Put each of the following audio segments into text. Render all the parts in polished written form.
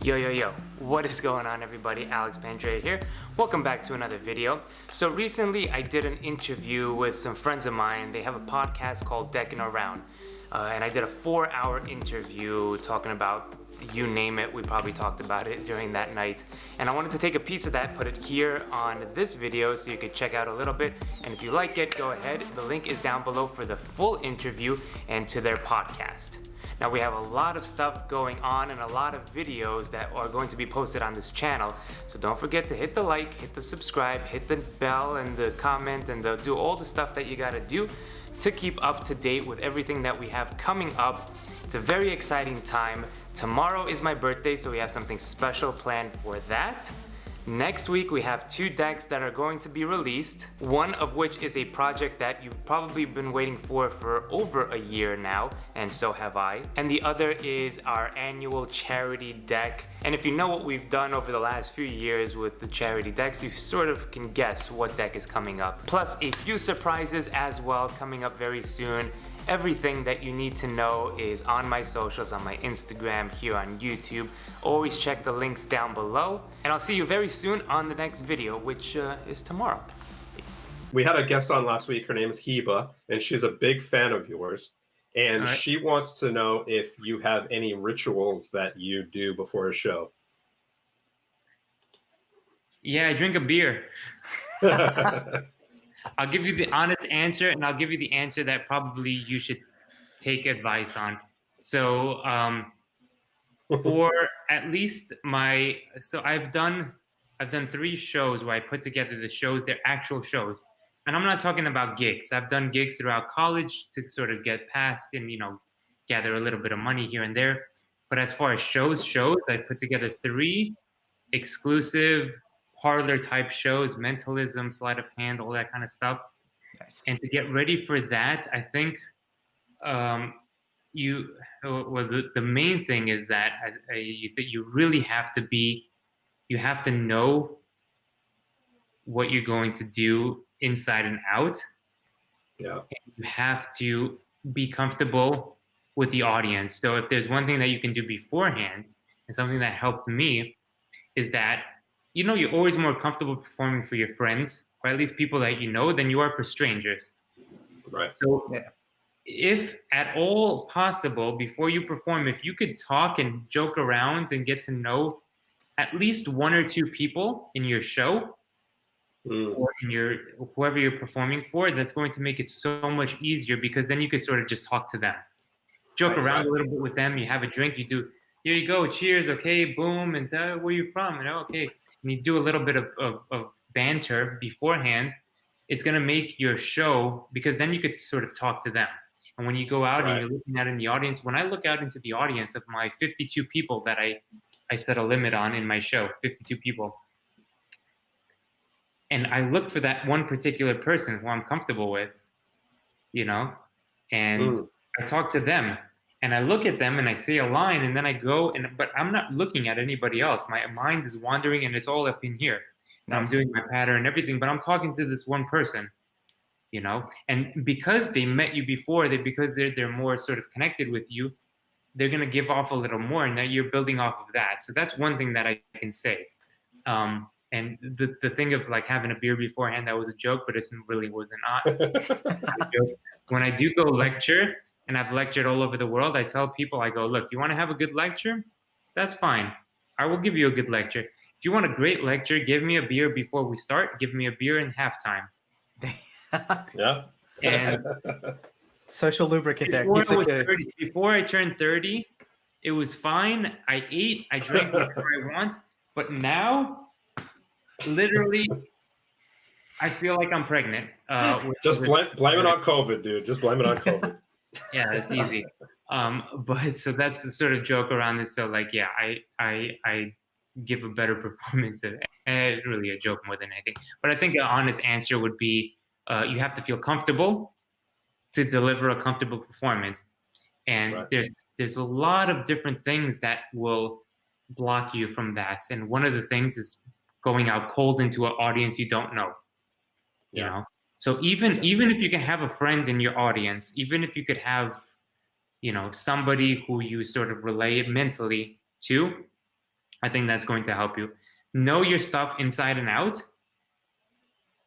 Yo, what is going on, everybody? Alex Pandrea here. Welcome back to another video. So recently I did an interview with some friends of mine. They have a podcast called Decking Around. And I did a 4-hour interview talking about you name it. We probably talked about it during that night. And I wanted to take a piece of that, put it here on this video so you could check out a little bit. And if you like it, go ahead. The link is down below for the full interview and to their podcast. Now we have a lot of stuff going on and a lot of videos that are going to be posted on this channel. So don't forget to hit the like, hit the subscribe, hit the bell and the comment and do all the stuff that you gotta do to keep up to date with everything that we have coming up. It's a very exciting time. Tomorrow is my birthday, so we have something special planned for that. Next week, we have 2 decks that are going to be released, one of which is a project that you've probably been waiting for over a year now, and so have I. And the other is our annual charity deck. And if you know what we've done over the last few years with the charity decks, you sort of can guess what deck is coming up. Plus a few surprises as well coming up very soon. Everything that you need to know is on my socials, on my Instagram, here on YouTube. Always check the links down below. And I'll see you very soon on the next video, which is tomorrow. Peace. We had a guest on last week. Her name is Heba, and she's a big fan of yours. And she wants to know if you have any rituals that you do before a show. Yeah, I drink a beer. I'll give you the honest answer, and I'll give you the answer that probably you should take advice on. So for at least I've done 3 shows where I put together the shows, they're actual shows. And I'm not talking about gigs. I've done gigs throughout college to sort of get past and, gather a little bit of money here and there. But as far as shows, I put together 3 exclusive parlor type shows, mentalism, sleight of hand, all that kind of stuff. Nice. And to get ready for that, I think the main thing is that you really have to know what you're going to do inside and out. Yeah. And you have to be comfortable with the audience. So if there's one thing that you can do beforehand, and something that helped me, is that you're always more comfortable performing for your friends, or at least people that you know, than you are for strangers. Right. So if at all possible, before you perform, if you could talk and joke around and get to know at least 1 or 2 people in your show, or in whoever you're performing for, that's going to make it so much easier, because then you could sort of just talk to them. Joke around a little bit with them, you have a drink, you do, here you go, cheers, okay, boom, and where are you from? Okay. And you do a little bit of banter beforehand, it's going to make your show, because then you could sort of talk to them. And when you go out and you're looking out in the audience, when I look out into the audience of my 52 people that I set a limit on in my show, 52 people, and I look for that one particular person who I'm comfortable with, and I talk to them. And I look at them and I say a line, and then I go, but I'm not looking at anybody else. My mind is wandering and it's all up in here. And I'm doing my pattern and everything, but I'm talking to this one person, and because they met you before, because they're more sort of connected with you, they're going to give off a little more, and now you're building off of that. So that's one thing that I can say. And the thing of like having a beer beforehand, that was a joke, but it really was not. When I do go lecture, and I've lectured all over the world, I tell people, I go, look, you want to have a good lecture? That's fine. I will give you a good lecture. If you want a great lecture, give me a beer before we start. Give me a beer in halftime. Yeah. And social lubricant there. Before I turned 30, it was fine. I ate, I drank whatever I want. But now, literally, I feel like I'm pregnant. Just blame it on COVID, dude. Just blame it on COVID. Yeah, that's easy. But so that's the sort of joke around it. So like, yeah, I give a better performance. Really a joke more than anything. But I think an honest answer would be, you have to feel comfortable to deliver a comfortable performance. And there's a lot of different things that will block you from that. And one of the things is going out cold into an audience you don't know. You know? So even if you can have a friend in your audience, even if you could have, somebody who you sort of relate mentally to, I think that's going to help you. Know your stuff inside and out,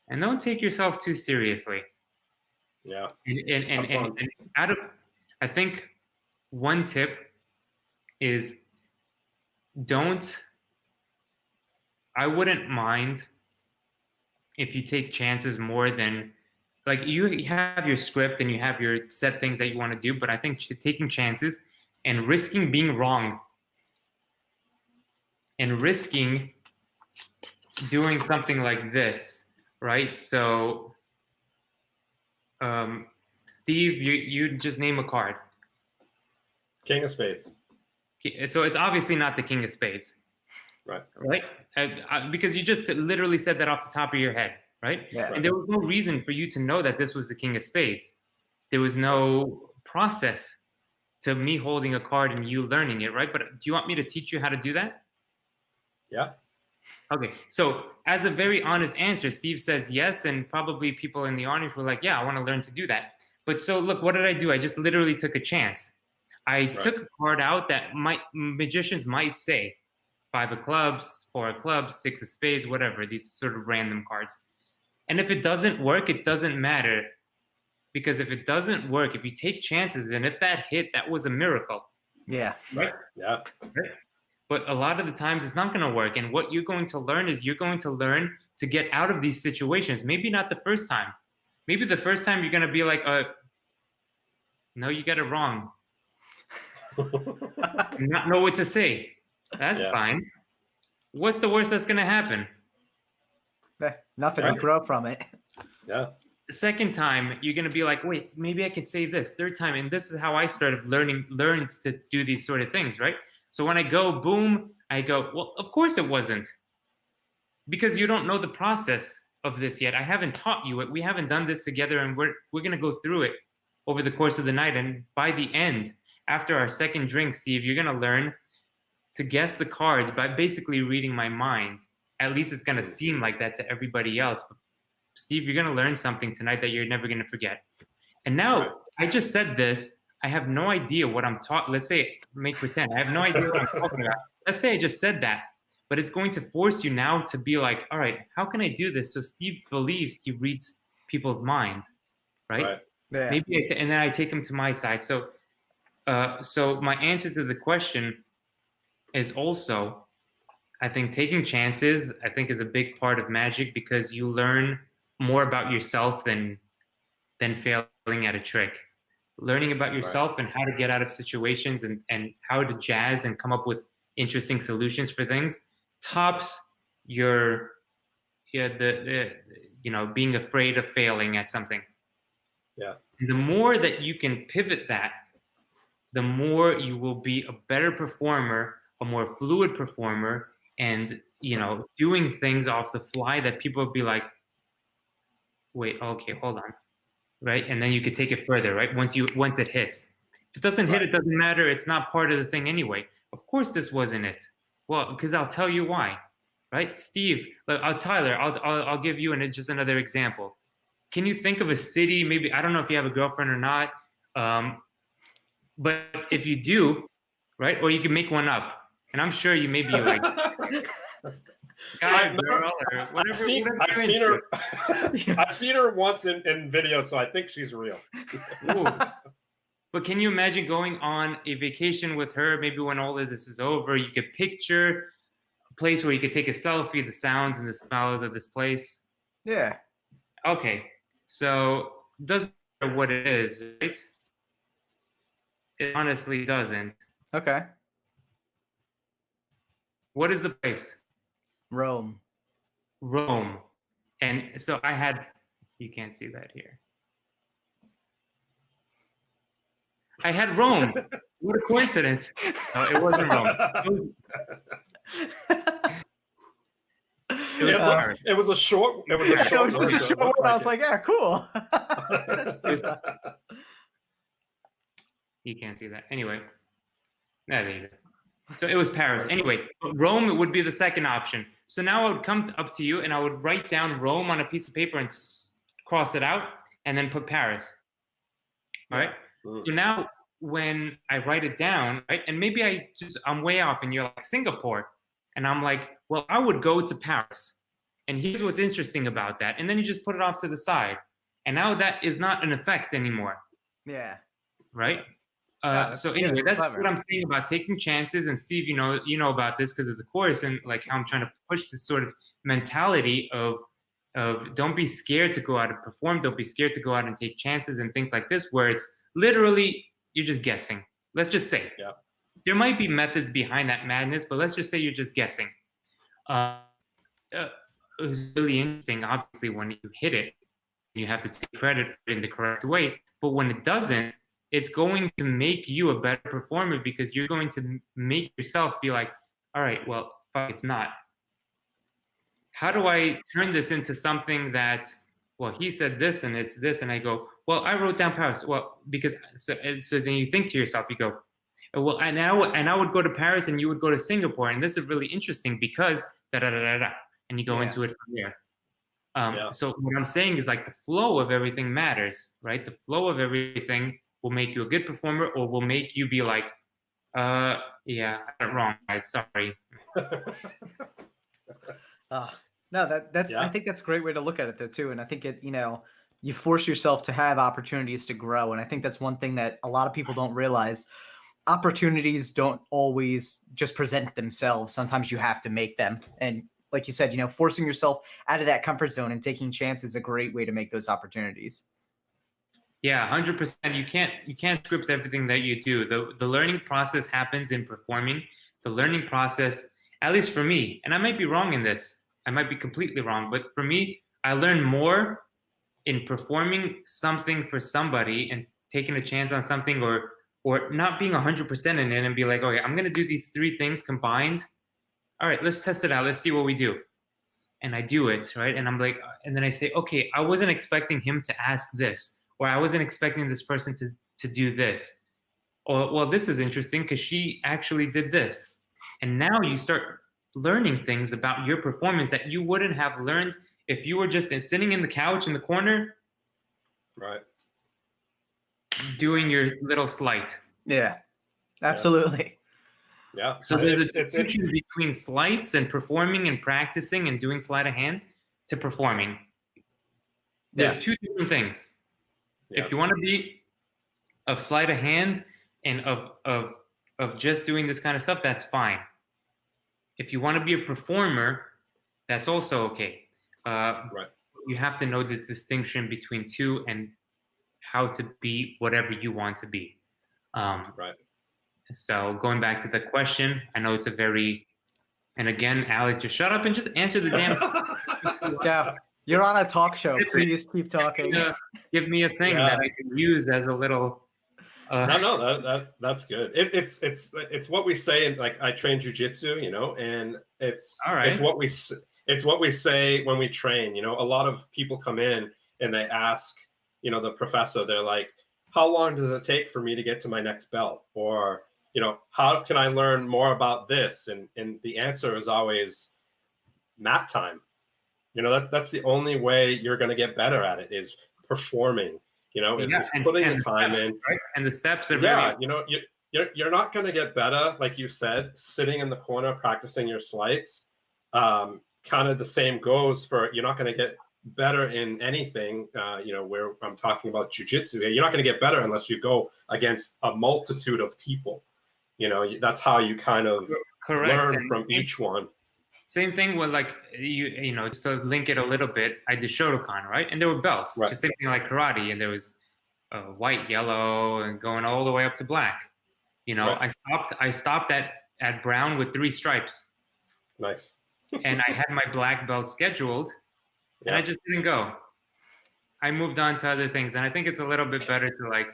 and don't take yourself too seriously. Yeah. And out of, I think one tip is I wouldn't mind if you take chances more than, like, you have your script and you have your set things that you want to do, but I think taking chances and risking being wrong and risking doing something like this, right? So, Steve, you just name a card. King of Spades. So it's obviously not the King of Spades. Right. Right? Because you just literally said that off the top of your head, right? Yeah. And there was no reason for you to know that this was the King of Spades. There was no process to me holding a card and you learning it, right? But do you want me to teach you how to do that? Yeah. Okay. So as a very honest answer, Steve says yes, and probably people in the audience were like, yeah, I want to learn to do that. But so look, what did I do? I just literally took a chance. I took a card out that magicians might say, 5 of clubs, 4 of clubs, 6 of spades, whatever, these sort of random cards. And if it doesn't work, it doesn't matter. Because if it doesn't work, if you take chances, and if that hit, that was a miracle. Yeah. Right? Yeah. Right? But a lot of the times it's not going to work. And what you're going to learn is you're going to learn to get out of these situations. Maybe not the first time. Maybe the first time you're going to be like, no, you got it wrong. Not know what to say. That's fine. What's the worst that's going to happen? Nothing. You grow from it. Yeah. The second time, you're going to be like, wait, maybe I could say this. Third time, and this is how I started learned to do these sort of things, right? So when I go, boom, I go, well, of course it wasn't. Because you don't know the process of this yet. I haven't taught you it. We haven't done this together, and we're going to go through it over the course of the night. And by the end, after our second drink, Steve, you're going to learn to guess the cards by basically reading my mind. At least it's going to seem like that to everybody else. But Steve, you're going to learn something tonight that you're never going to forget. And now, I just said this. I have no idea what I'm talking. Let's say, make pretend. I have no idea what I'm talking about. Let's say I just said that. But it's going to force you now to be like, all right, how can I do this? So Steve believes he reads people's minds, right? Yeah. Maybe, and then I take him to my side. So my answer to the question is also, I think taking chances, I think, is a big part of magic, because you learn more about yourself than failing at a trick. Learning about yourself and how to get out of situations and how to jazz and come up with interesting solutions for things tops your being afraid of failing at something. Yeah. And the more that you can pivot that, the more you will be a better performer, a more fluid performer, and doing things off the fly that people will be like, wait, okay, hold on, right? And then you could take it further, right? Once it hits. If it doesn't hit, it doesn't matter. It's not part of the thing anyway. Of course this wasn't it. Well, because I'll tell you why, right? Steve, Tyler, I'll give you just another example. Can you think of a city, maybe, I don't know if you have a girlfriend or not, but if you do, right? Or you can make one up. And I'm sure you may be like, guy, girl, or whatever. I've seen her once in video, so I think she's real. But can you imagine going on a vacation with her? Maybe when all of this is over, you could picture a place where you could take a selfie, the sounds and the smells of this place. Yeah. Okay. So it doesn't matter what it is, right? It honestly doesn't. Okay. What is the place? Rome. And so you can't see that here. I had Rome. What a coincidence. No, it wasn't Rome. It was a short. It was just a short one. I was like, yeah, cool. You can't see that. Anyway. There you go. So it was Paris. Anyway, Rome would be the second option. So now I would come up to you and I would write down Rome on a piece of paper and cross it out and then put Paris. All right. So now when I write it down, right, and maybe I'm way off and you're like Singapore. And I'm like, well, I would go to Paris. And here's what's interesting about that. And then you just put it off to the side. And now that is not an effect anymore. Yeah. Right? So yeah, anyway, that's clever. what I'm saying about taking chances. And Steve, you know about this because of the course and like how I'm trying to push this sort of mentality of don't be scared to go out and perform. Don't be scared to go out and take chances and things like this, where it's literally you're just guessing. Let's just say there might be methods behind that madness, but let's just say you're just guessing. It was really interesting, obviously, when you hit it, you have to take credit for it in the correct way. But when it doesn't, it's going to make you a better performer because you're going to make yourself be like, all right, well, fuck, it's not. How do I turn this into something that, well, he said this and it's this, and I go, well, I wrote down Paris. Well, because so then you think to yourself, you go, well, and I would go to Paris and you would go to Singapore, and this is really interesting because da da da da da, and you go into it from there. So what I'm saying is like the flow of everything matters, right? The flow of everything will make you a good performer, or will make you be like, yeah, I got it wrong, guys. Sorry. No, that's I think that's a great way to look at it though too. And I think it, you force yourself to have opportunities to grow. And I think that's one thing that a lot of people don't realize. Opportunities don't always just present themselves. Sometimes you have to make them. And like you said, forcing yourself out of that comfort zone and taking chances is a great way to make those opportunities. Yeah, 100%. You can't script everything that you do. The learning process happens in performing. The learning process, at least for me, and I might be wrong in this. I might be completely wrong, but for me, I learn more in performing something for somebody and taking a chance on something, or not being 100% in it and be like, okay, I'm going to do these 3 things combined. All right, let's test it out. Let's see what we do. And I do it, right? And I'm like, and then I say, okay, I wasn't expecting him to ask this, or I wasn't expecting this person to do this. Or, well, this is interesting because she actually did this. And now you start learning things about your performance that you wouldn't have learned if you were just sitting in the couch in the corner. Right. Doing your little sleight. Yeah, absolutely. Yeah. So there's a distinction between sleights and performing and practicing and doing sleight of hand to performing. There's 2 different things. Yeah. If you want to be of sleight of hand and of just doing this kind of stuff, that's fine. If you want to be a performer, that's also okay. Right. You have to know the distinction between 2 and how to be whatever you want to be. Right. So going back to the question, I know it's a very, and again, Alex, just shut up and just answer the damn. Yeah, you're on a talk show. Please keep talking. Give me a thing that I can use as a little. No, that's good. It's what we say. In, like, I train jujitsu, and it's all right. It's what we say when we train. A lot of people come in and they ask, the professor. They're like, "How long does it take for me to get to my next belt?" Or, how can I learn more about this? And the answer is always mat time. That's the only way you're going to get better at it is performing. Is putting the time in, right? And the steps are you're not going to get better, like you said, sitting in the corner practicing your sleights. Kind of the same goes for, you're not going to get better in anything. Where I'm talking about jujitsu, you're not going to get better unless you go against a multitude of people. That's how you kind of learn from each one. Same thing with like just to link it a little bit. I did Shotokan, right? And there were belts, just same thing like karate, and there was white, yellow, and going all the way up to black. I stopped at brown with 3 stripes. Nice. And I had my black belt scheduled, and I just didn't go. I moved on to other things, and I think it's a little bit better to like,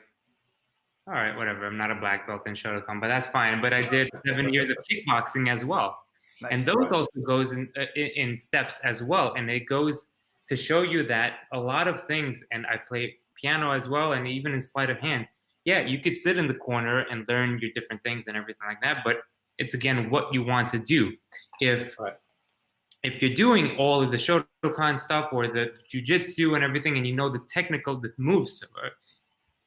all right, whatever. I'm not a black belt in Shotokan, but that's fine. But I did 7 years of kickboxing as well. Nice. And those also goes in steps as well. And it goes to show you that a lot of things, and I play piano as well, and even in sleight of hand, you could sit in the corner and learn your different things and everything like that. But it's, again, what you want to do. If you're doing all of the Shotokan stuff or the jiu-jitsu and everything, and the moves,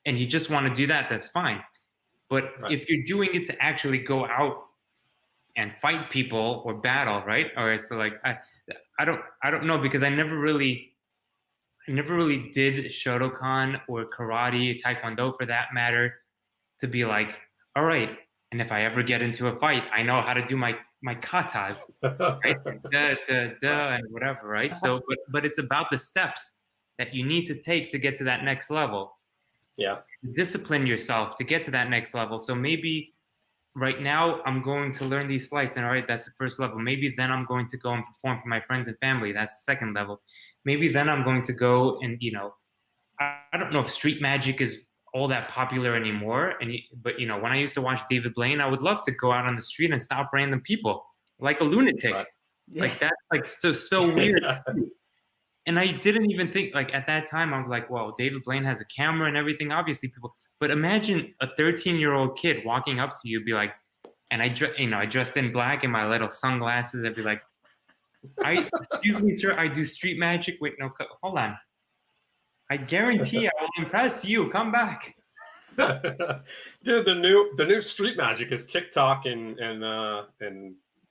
and you just want to do that, that's fine. But if you're doing it to actually go out and fight people or battle, right? Or it's like I don't know, because I never really did Shotokan or karate, taekwondo for that matter, to be like, all right, and if I ever get into a fight, I know how to do my katas, right? And whatever, right? So, but it's about the steps that you need to take to get to that next level. Yeah. Discipline yourself to get to that next level. So maybe right now I'm going to learn these sleights, and all right, that's the first level. Maybe then I'm going to go and perform for my friends and family. That's the second level. Maybe then I'm going to go and, you know, I don't know if street magic is all that popular anymore. But you know, when I used to watch David Blaine, I would love to go out on the street and stop random people like a lunatic. Right. Like that's like so weird. And I didn't even think, like, at that time, I was like, well, David Blaine has a camera and everything. Obviously, people. But imagine a 13-year-old kid walking up to you, be like, and I dressed in black and my little sunglasses. I'd be like, excuse me, sir, I do street magic. Wait, no, hold on. I guarantee I will impress you. Come back. Dude, the new street magic is TikTok and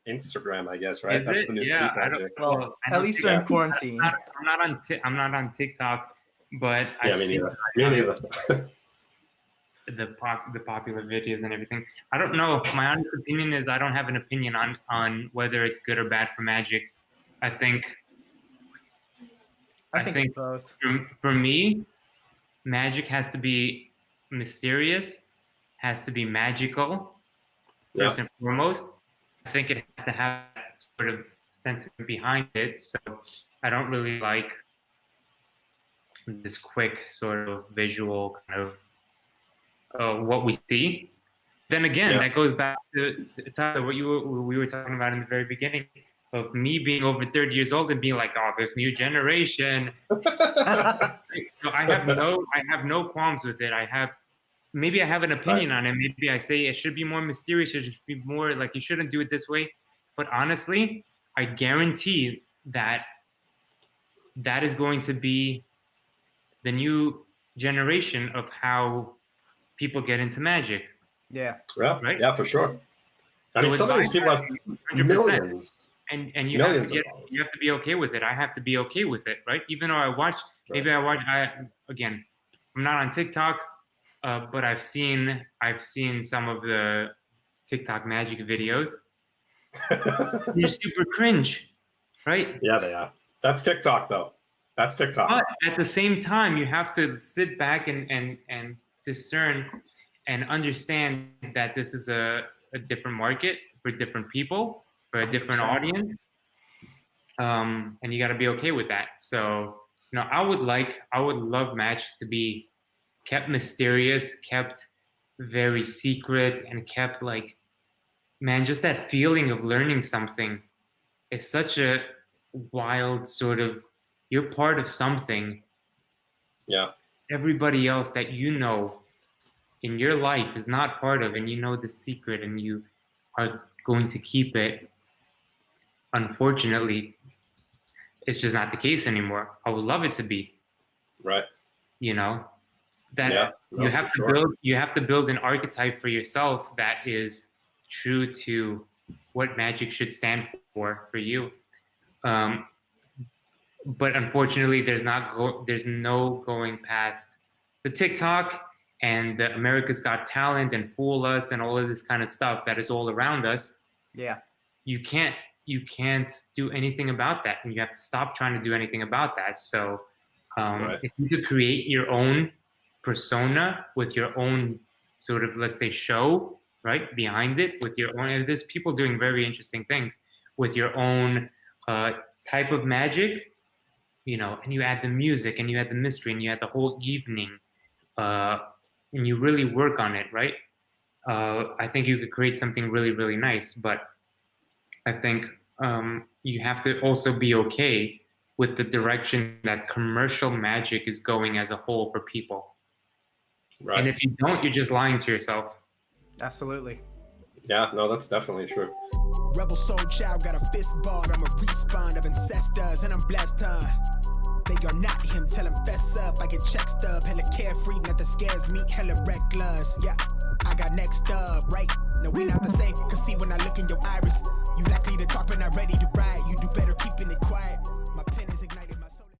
Instagram, I guess, right? Is that's it? The new Yeah, street magic. Well, at least during quarantine. I'm not on TikTok, but Yeah, I've me seen neither. the popular videos and everything. I don't know. My honest opinion is I don't have an opinion on whether it's good or bad for magic. I think both. For me, magic has to be mysterious, has to be magical, first and foremost. I think it has to have sort of sentiment behind it. So I don't really like this quick sort of visual kind of what we see. Then again, that goes back to Tyler, what we were talking about in the very beginning of me being over 30 years old and being like, oh, this new generation. So I have no qualms with it. Maybe I have an opinion on it. Maybe I say it should be more mysterious. It should be more like you shouldn't do it this way. But honestly, I guarantee that is going to be the new generation of how people get into magic. Yeah, right? Yeah, for sure. I mean, some of these people have 100%. millions. And you have to be okay with it. I have to be okay with it, right? Even though I'm not on TikTok, but I've seen some of the TikTok magic videos. They're super cringe, right? Yeah, they are. That's TikTok, though. That's TikTok. But at the same time, you have to sit back and discern and understand that this is a different market for different people, for a different audience, and you got to be okay with that. So, you know, I would love magic to be kept mysterious, kept very secret, and kept like, man, just that feeling of learning something is such a wild sort of, you're part of something. Yeah. Everybody else that you know in your life is not part of, and you know the secret, and you are going to keep it. Unfortunately, it's just not the case anymore. I would love it to be. Right. You know, that you have to build an archetype for yourself that is true to what magic should stand for you. But unfortunately, there's no going past the TikTok and the America's Got Talent and Fool Us and all of this kind of stuff that is all around us. Yeah. You can't do anything about that, and you have to stop trying to do anything about that. So if you could create your own persona with your own sort of, let's say, show, right, behind it, with your own, there's people doing very interesting things with your own type of magic, you know, and you add the music and you add the mystery and you add the whole evening, and you really work on it, right? I think you could create something really, really nice. But I think you have to also be okay with the direction that commercial magic is going as a whole for people. Right. And if you don't, you're just lying to yourself. Absolutely. Yeah, no, that's definitely true. Rebel soul child got a fist ball. I'm a respawn of ancestors and I'm blessed, They are not him, tell him fess up. I get check stub, hella carefree, nothing scares me, hella reckless. Yeah, I got next up, right? No, we not the same, cause see when when I look in your iris. You likely to talk but not ready to ride.